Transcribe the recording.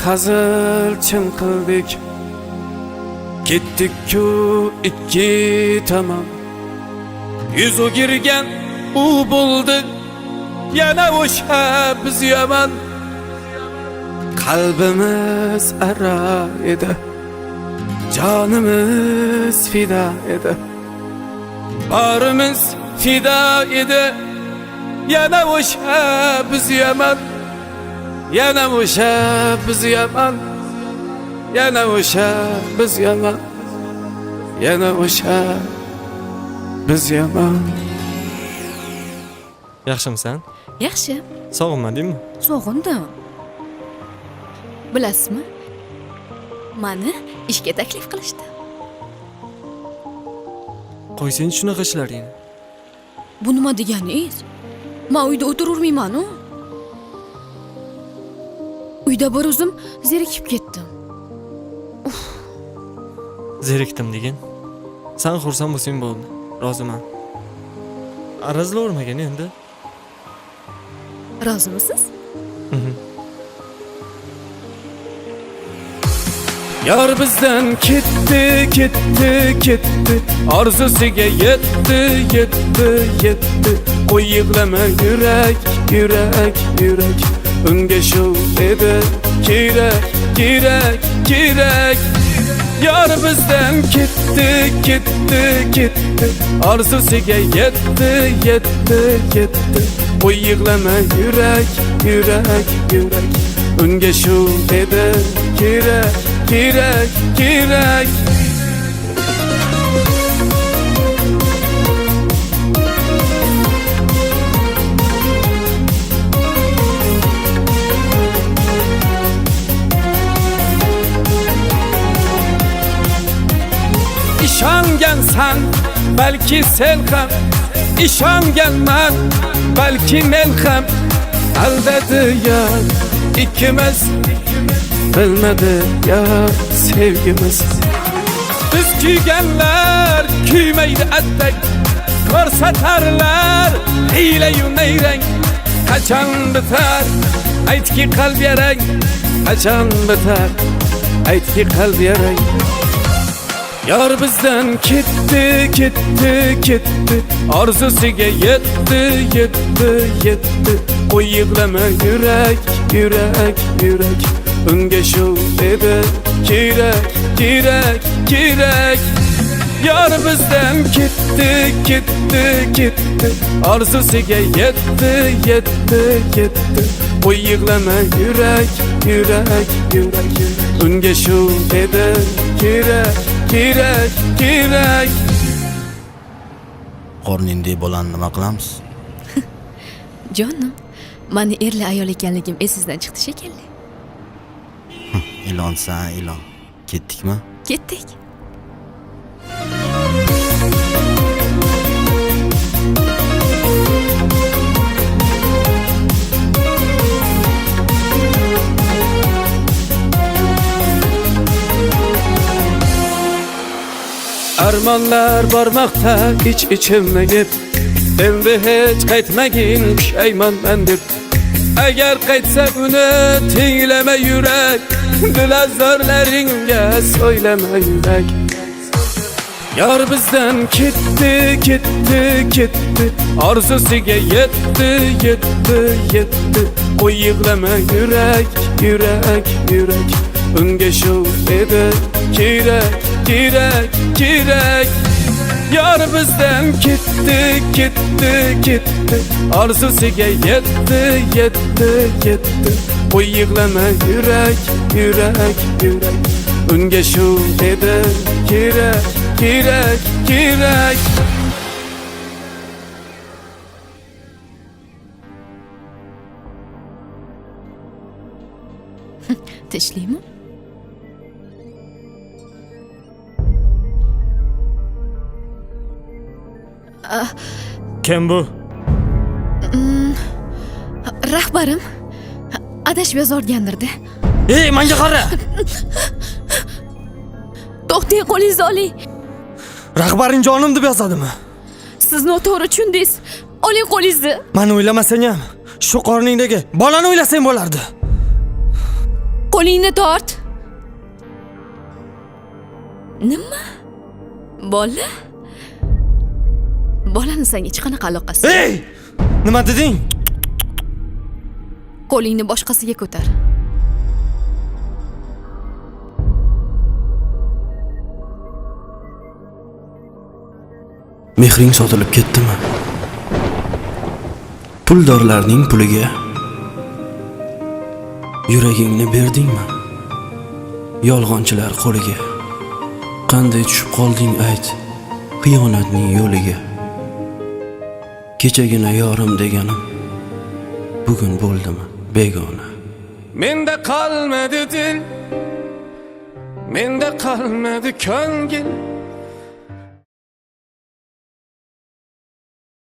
Hazıl çımkıldık, gittik-ku ikki tamam. Yüzü girgen u buldu, yana o'sha biz yomon. Kalbimiz ara edi, canımız fida edi. Barimiz fida edi, yana o'sha biz yomon. Yana o'sha biz yomon. Yana o'sha biz yomon. Yana o'sha biz yomon. Yaxshimisan? Yaxshi, Sog'inmadingmi? sog'indim. Bilasizmi? Meni ishga taklif qilishdi. Qo'ysang shunaqa ishlaringni. Bu nima deganingiz? Men uyda o'tirurmayman-ku. Uyda bir o'zim zerikib ketdim. Zerikdim degan. Sen xursand bo'lsang bo'ldi. Roziman. Arazlavermagan endi. Rozimisiz? Yar bizden gitti. Arzusiga yetti. Qo'y yig'lama yürek. Unga shu edi kerak. Yar bizden gitti. Arzusiga yetti. Qo'y yig'lama yürek. Unga shu edi kerak. İşangansan belki sen ham, ishonganman balki men ham. Aldadi yar ikkimiz, bilmedi ya sevgimiz. Biz kuyganlar kuymaydi atdak, ko'rsatarlar hiyla-yu nayrang. Qachon bitar aytki qalb yarang, qachon bitar aytki qalb yarang. Yar bizden gitti. Arzusiga yetti. Qo'y yig'lama yürek. Unga shu edi kerak. Yar bizden gitti. Arzusiga yetti. Qo'y yig'lama yürek. Unga shu edi kerak. Qorningdek bolani nima qilamiz? Jonim, meni erli ayol ekanligim esingizdan chiqdi shekilli. Ilonsan, ilon. Ketdikmi? Ketdik. Armonlar bormoqda ichimma gep, endi hech qaytmagin pushaymonman deb. Agar qaytsa uni tinglama yurak, dilazorlaringga so'ylama yurak. Yar bizdan gitti. Arzusiga yetti. Qo'y yig'lama yürek. Unga shu edi kerak. Yar bizden gitti. Arzusiga yetti. Qo'y yig'lama yürek. Unga shu edi kerak. Tishlaymi? Kim bu? Rahbarim adashib yozorgandir-da. Ey, menga qara. To'xtang, qo'lingizni oling. Rahbaring jonim deb yozadimi? Siz noto'g'ri tushundingiz. Oling qo'lingizni. Meni o'ylamasang ham shu qorningdagi bolani o'ylasang bo'lardi. Qo'lingni tort. Nima? Bola? Bolani senga hech qanaqa aloqasi yo'q. Ey! Nima deding? Qo'lingni boshqasiga ko'tar. Mehring sotilib ketdimi? Puldorlarning puliga yuragingni berdingmi? Yolg'onchilar qo'liga qanday tushib qolding ayt, xiyonatning yo'liga. Kechagina yorim deganim bugun bo'ldimi begona? Menda qolmadi dil, menda qolmadi ko'ngil.